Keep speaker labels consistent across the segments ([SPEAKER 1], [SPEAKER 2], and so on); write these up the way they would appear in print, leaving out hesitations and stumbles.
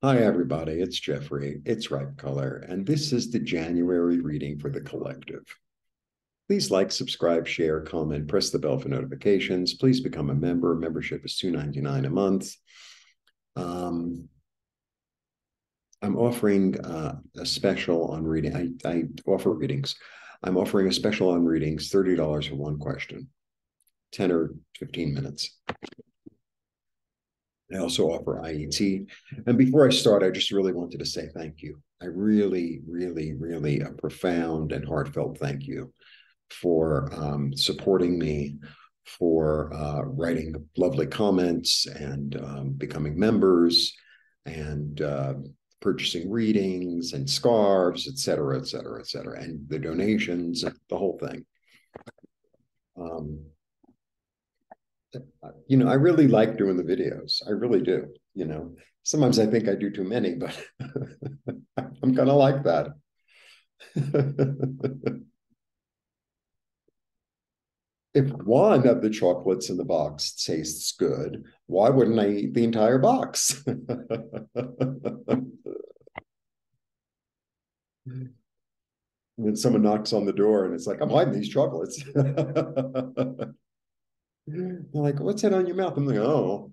[SPEAKER 1] Hi, everybody. It's Jeffrey. It's Ripecolor, and this is the January reading for the collective. Please like, subscribe, share, comment, press the bell for notifications. Please become a member. Membership is $2.99 a month. I'm offering a special on reading. I offer readings. I'm offering a special on readings, $30 for one question, 10 or 15 minutes. I also offer IET. And before I start, I just really wanted to say thank you. I really a profound and heartfelt thank you for supporting me, for writing lovely comments and becoming members and purchasing readings and scarves, et cetera, et cetera, et cetera, and the donations, the whole thing. I really like doing the videos. I really do. Sometimes I think I do too many, but I'm kind of like that. If one of the chocolates in the box tastes good, why wouldn't I eat the entire box? When someone knocks on the door and it's like, I'm hiding these chocolates. They're like, what's that on your mouth? I'm like, oh.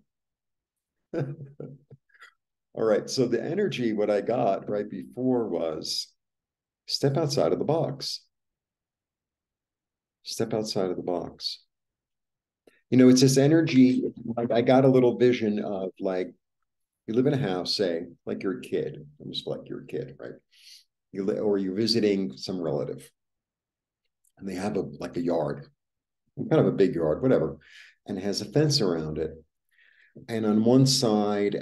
[SPEAKER 1] All right. So the energy, what I got right before was step outside of the box. Step outside of the box. It's this energy. Like I got a little vision of like you live in a house, say, like you're a kid, almost like you're a kid, right? Or you're visiting some relative, and they have like a yard, kind of a big yard, whatever, and it has a fence around it. And on one side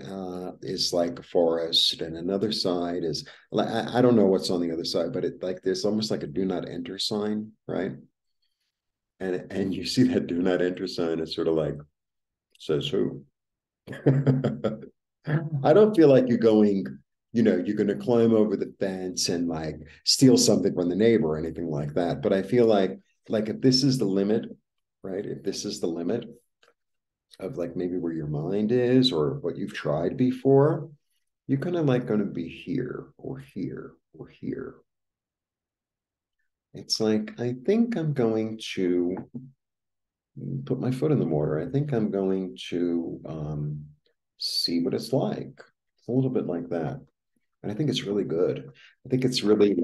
[SPEAKER 1] is like a forest, and another side is like I don't know what's on the other side, but it like there's almost like a do not enter sign, right? And you see that do not enter sign, it's sort of like says who? I don't feel like you're going to climb over the fence and like steal something from the neighbor or anything like that. But I feel like if this is the limit, right? If this is the limit of like maybe where your mind is or what you've tried before, you're kind of like going to be here or here or here. It's like, I think I'm going to put my foot in the water. I think I'm going to see what it's like. It's a little bit like that. And I think it's really good. I think it's really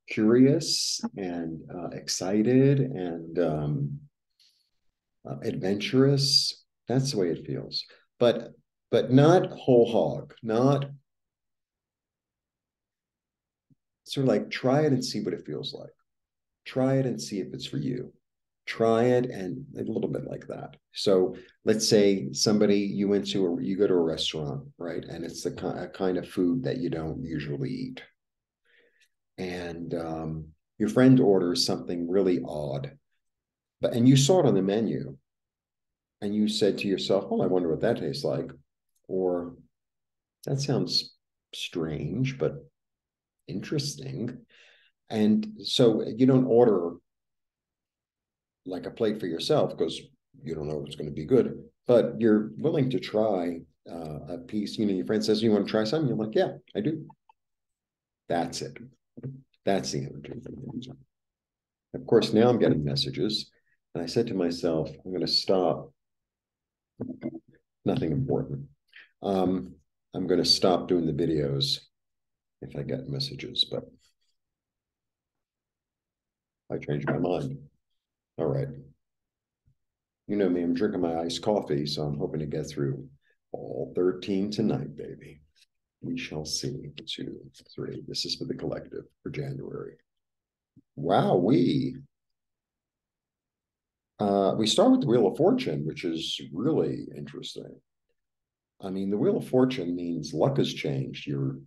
[SPEAKER 1] curious and excited and adventurous. That's the way it feels. But not whole hog, not sort of like try it and see what it feels like. Try it and see if it's for you. Try it and a little bit like that. So let's say you go to a restaurant, right? And it's the kind of food that you don't usually eat. And your friend orders something really odd, and you saw it on the menu and you said to yourself, well, I wonder what that tastes like. Or that sounds strange, but interesting. And so you don't order like a plate for yourself because you don't know if it's going to be good, but you're willing to try a piece. Your friend says, you want to try something? You're like, yeah, I do. That's it. That's the energy. Of course, now I'm getting messages. And I said to myself, I'm going to stop. Nothing important. I'm going to stop doing the videos if I get messages, but I changed my mind. All right. You know me, I'm drinking my iced coffee, so I'm hoping to get through all 13 tonight, baby. We shall see. 2, 3. This is for the collective for January. Wow, we start with the Wheel of Fortune, which is really interesting. I mean, the Wheel of Fortune means luck has changed. Your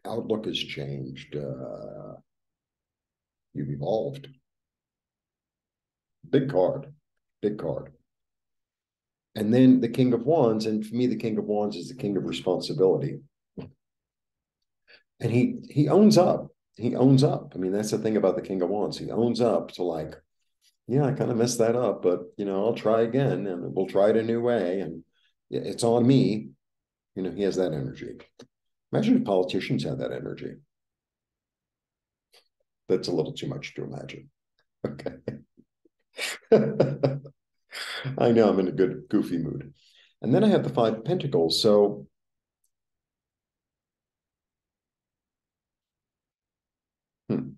[SPEAKER 1] outlook has changed. You've evolved. Big card, big card. And then the King of Wands, and for me, the King of Wands is the king of responsibility. And he owns up. He owns up. I mean, that's the thing about the King of Wands. He owns up to like, yeah, I kind of messed that up, but I'll try again and we'll try it a new way. And it's on me. He has that energy. Imagine if politicians had that energy. That's a little too much to imagine. Okay. I know I'm in a good goofy mood. And then I have the Five of Pentacles. So hmm,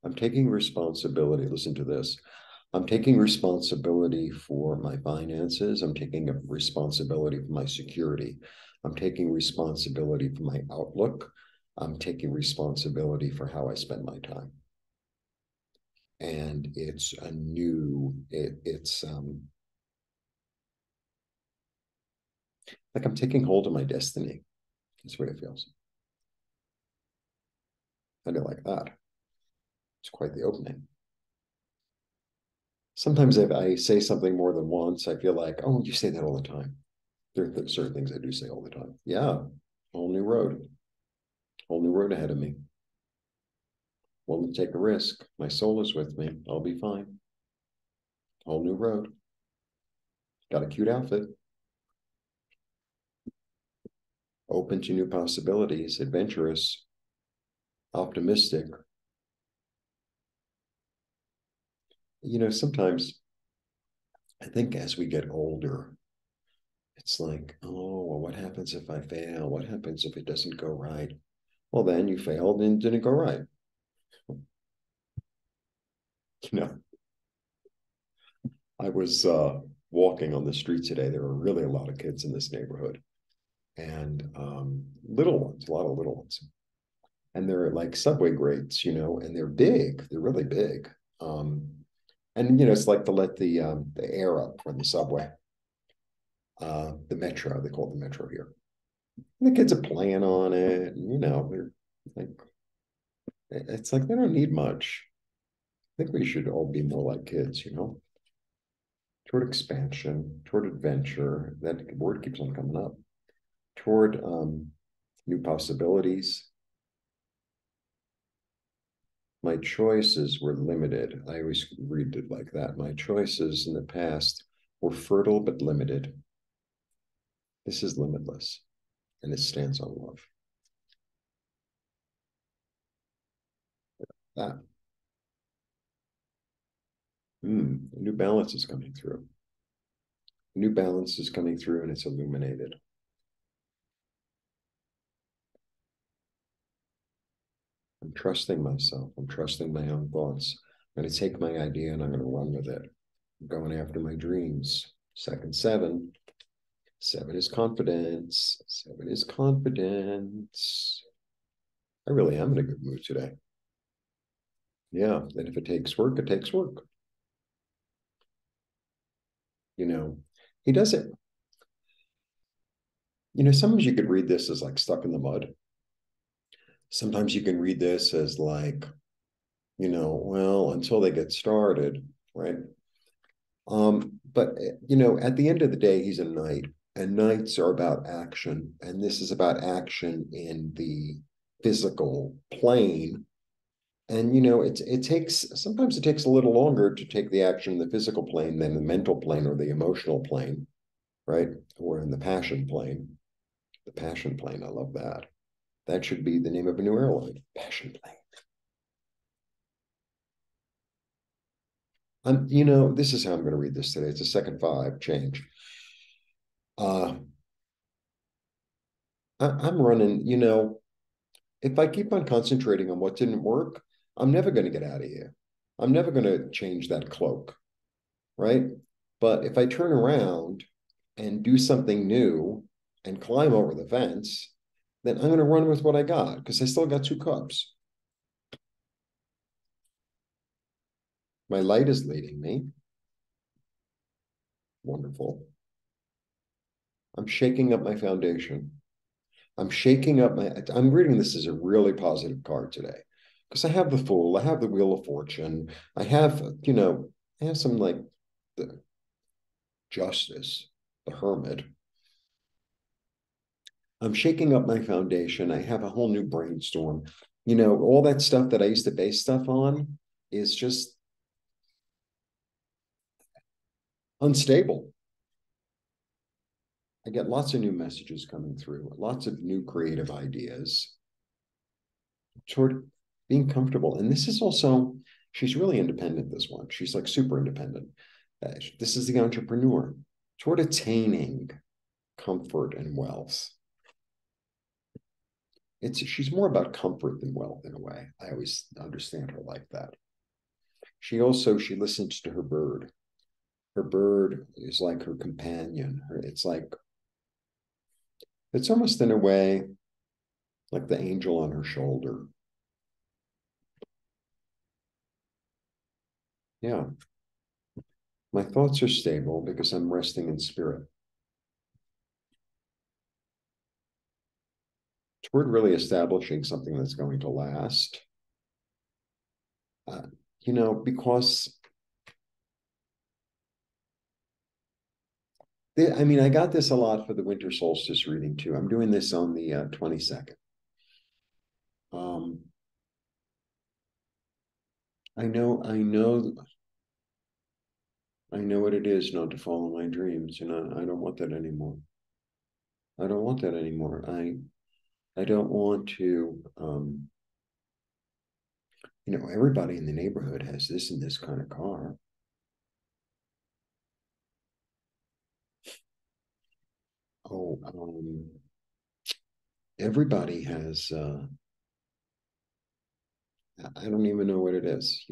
[SPEAKER 1] I'm taking responsibility. Listen to this. I'm taking responsibility for my finances. I'm taking a responsibility for my security. I'm taking responsibility for my outlook. I'm taking responsibility for how I spend my time. And it's a new, it's like I'm taking hold of my destiny. That's what it feels. I do like that. It's quite the opening. Sometimes if I say something more than once, I feel like, oh, you say that all the time. There are certain things I do say all the time. Yeah, whole new road ahead of me. Willing to take a risk. My soul is with me. I'll be fine. Whole new road. Got a cute outfit. Open to new possibilities. Adventurous. Optimistic. You know, sometimes I think as we get older, it's like, oh, well, what happens if I fail? What happens if it doesn't go right? Well, then you failed and didn't go right. You know, I was walking on the street today. There were really a lot of kids in this neighborhood and little ones, a lot of little ones. And they're like subway grades, you know, and they're big. They're really big. Um, and you know, it's like to let the air up from the subway, the metro. They call it the metro here. And the kids are playing on it. And, you know, they're like, it's like they don't need much. I think we should all be more like kids, you know, toward expansion, toward adventure. That word keeps on coming up. Toward new possibilities. My choices were limited. I always read it like that. My choices in the past were fertile but limited. This is limitless, and it stands on love. That a new balance is coming through. A new balance is coming through, and it's illuminated. I'm trusting myself. I'm trusting my own thoughts. I'm going to take my idea and I'm going to run with it. I'm going after my dreams. Second seven. Seven is confidence. Seven is confidence. I really am in a good mood today. Yeah. And if it takes work, it takes work. You know, he does it. You know, sometimes you could read this as like stuck in the mud. Sometimes you can read this as like, you know, well, until they get started, right? But you know, at the end of the day, he's a knight, and knights are about action, and this is about action in the physical plane. And you know, it takes sometimes it takes a little longer to take the action in the physical plane than the mental plane or the emotional plane, right? Or in the passion plane. The passion plane, I love that. That should be the name of a new airline, passion plane. You know, this is how I'm going to read this today. It's a second five change. Uh, I'm running, you know, if I keep on concentrating on what didn't work, I'm never going to get out of here. I'm never going to change that cloak, right? But if I turn around and do something new and climb over the fence, then I'm going to run with what I got because I still got two cups. My light is leading me. Wonderful. I'm shaking up my foundation. I'm shaking up I'm reading this as a really positive card today because I have the Fool, I have the Wheel of Fortune, I have, you know, I have some like the Justice, the Hermit. I'm shaking up my foundation. I have a whole new brainstorm. You know, all that stuff that I used to base stuff on is just unstable. I get lots of new messages coming through, lots of new creative ideas toward being comfortable. And this is also, she's really independent, this one. She's like super independent. This is the entrepreneur toward attaining comfort and wealth. She's more about comfort than wealth in a way. I always understand her like that. She listens to her bird. Her bird is like her companion. It's almost in a way like the angel on her shoulder. Yeah. My thoughts are stable because I'm resting in spirit. Toward really establishing something that's going to last. Uh, because I got this a lot for the winter solstice reading too. I'm doing this on the 22nd. Um, I know what it is not to follow my dreams, and I don't want that anymore. I don't want that anymore. I don't want to. Everybody in the neighborhood has this and this kind of car. Oh, everybody has. I don't even know what it is.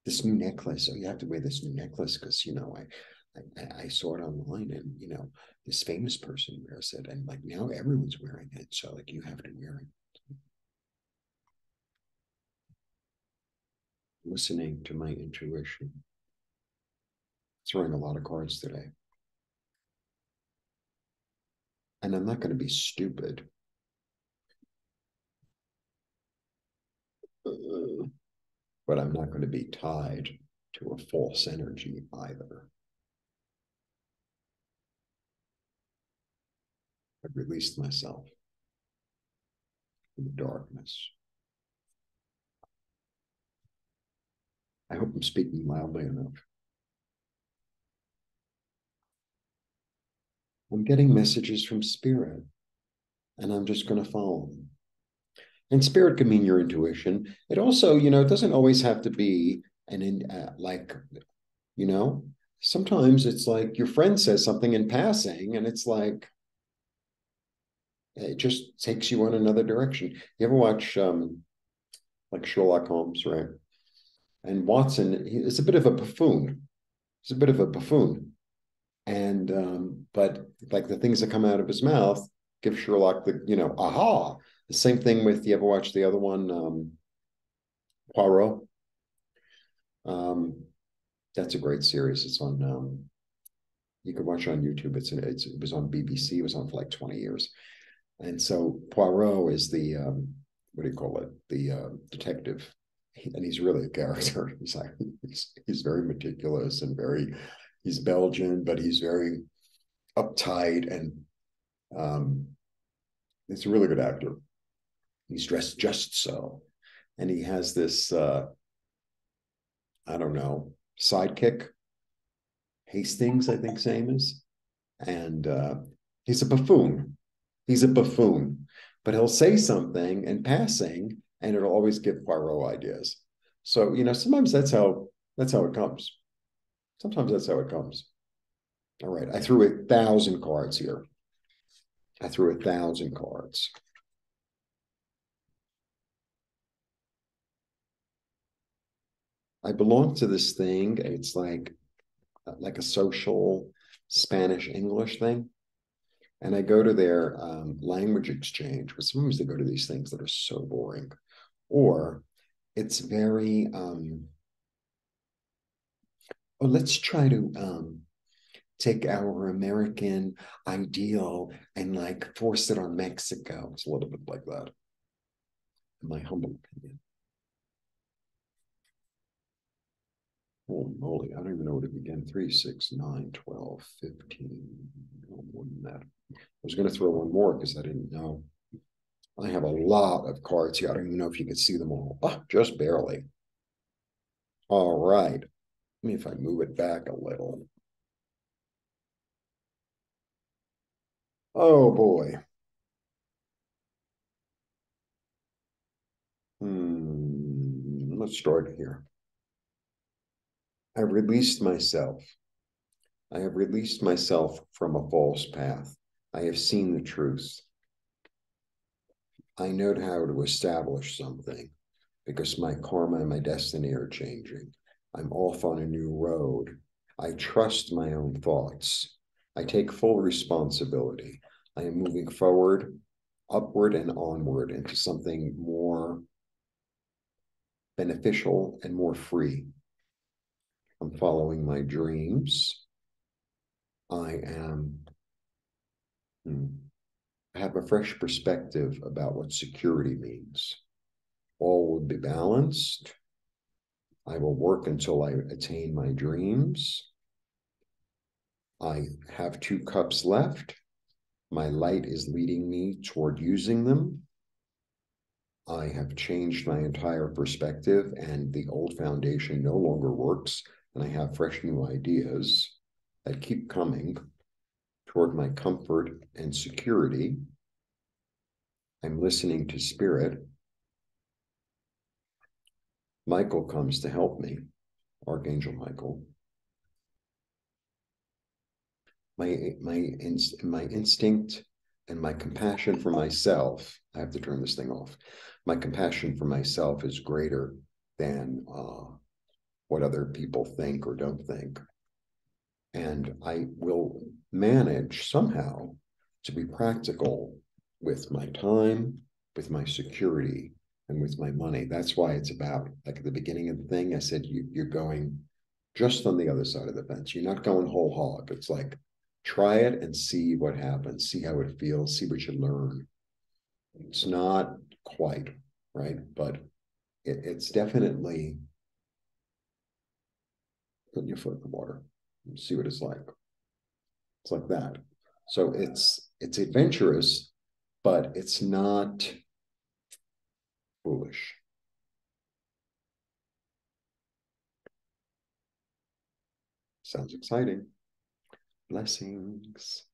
[SPEAKER 1] This new necklace. Oh, you have to wear this new necklace because I saw it online, and this famous person wears it, and like now everyone's wearing it. So like you have to wear it. Listening to my intuition. Throwing a lot of cards today. And I'm not going to be stupid. But I'm not going to be tied to a false energy either. I've released myself from the darkness. I hope I'm speaking loudly enough. I'm getting messages from spirit, and I'm just going to follow them. And spirit can mean your intuition. It also, it doesn't always have to be you know, sometimes it's like your friend says something in passing, and it's like it just takes you in another direction. You ever watch like Sherlock Holmes, right? And Watson is a bit of a buffoon. He's a bit of a buffoon, and but like the things that come out of his mouth give Sherlock aha. The same thing with, you ever watch the other one, Poirot? Um, that's a great series. It's on you can watch it on YouTube. It was on BBC. It was on for like 20 years. And so Poirot is the what do you call it? The detective, and he's really a character. He's very meticulous and he's Belgian, but he's very uptight, and um, he's a really good actor. He's dressed just so, and he has this I don't know, sidekick, Hastings, I think his name is, and he's a buffoon. He's a buffoon, but he'll say something in passing, and it'll always give Poirot ideas. So sometimes that's how it comes. Sometimes that's how it comes. All right, I threw 1,000 cards here. I threw 1,000 cards. I belong to this thing. It's like a social Spanish English thing. And I go to their language exchange, but sometimes they go to these things that are so boring. Or it's very, let's try to take our American ideal and like force it on Mexico. It's a little bit like that, in my humble opinion. Holy moly, I don't even know where to begin. 3, 6, 9, 12, 15. No more than that. I was going to throw one more because I didn't know. I have a lot of cards here. I don't even know if you could see them all. Just barely. All right. Let, me, if I move it back a little. Oh boy. Let's start here. I released myself. I have released myself from a false path. I have seen the truth. I know how to establish something because my karma and my destiny are changing. I'm off on a new road. I trust my own thoughts. I take full responsibility. I am moving forward, upward, and onward into something more beneficial and more free. I'm following my dreams. I am, I have a fresh perspective about what security means. All will be balanced. I will work until I attain my dreams. I have 2 cups left. My light is leading me toward using them. I have changed my entire perspective, and the old foundation no longer works. And I have fresh new ideas that keep coming toward my comfort and security. I'm listening to spirit. Michael comes to help me, Archangel Michael. My instinct and my compassion for myself. I have to turn this thing off. My compassion for myself is greater than what other people think or don't think, and I will manage somehow to be practical with my time, with my security, and with my money. That's why it's about, like at the beginning of the thing, I said you're going just on the other side of the fence. You're not going whole hog. It's like try it and see what happens, see how it feels, see what you learn. It's not quite right, but it's definitely putting your foot in the water and see what it's like. It's like that. So it's adventurous, but it's not foolish. Sounds exciting. Blessings.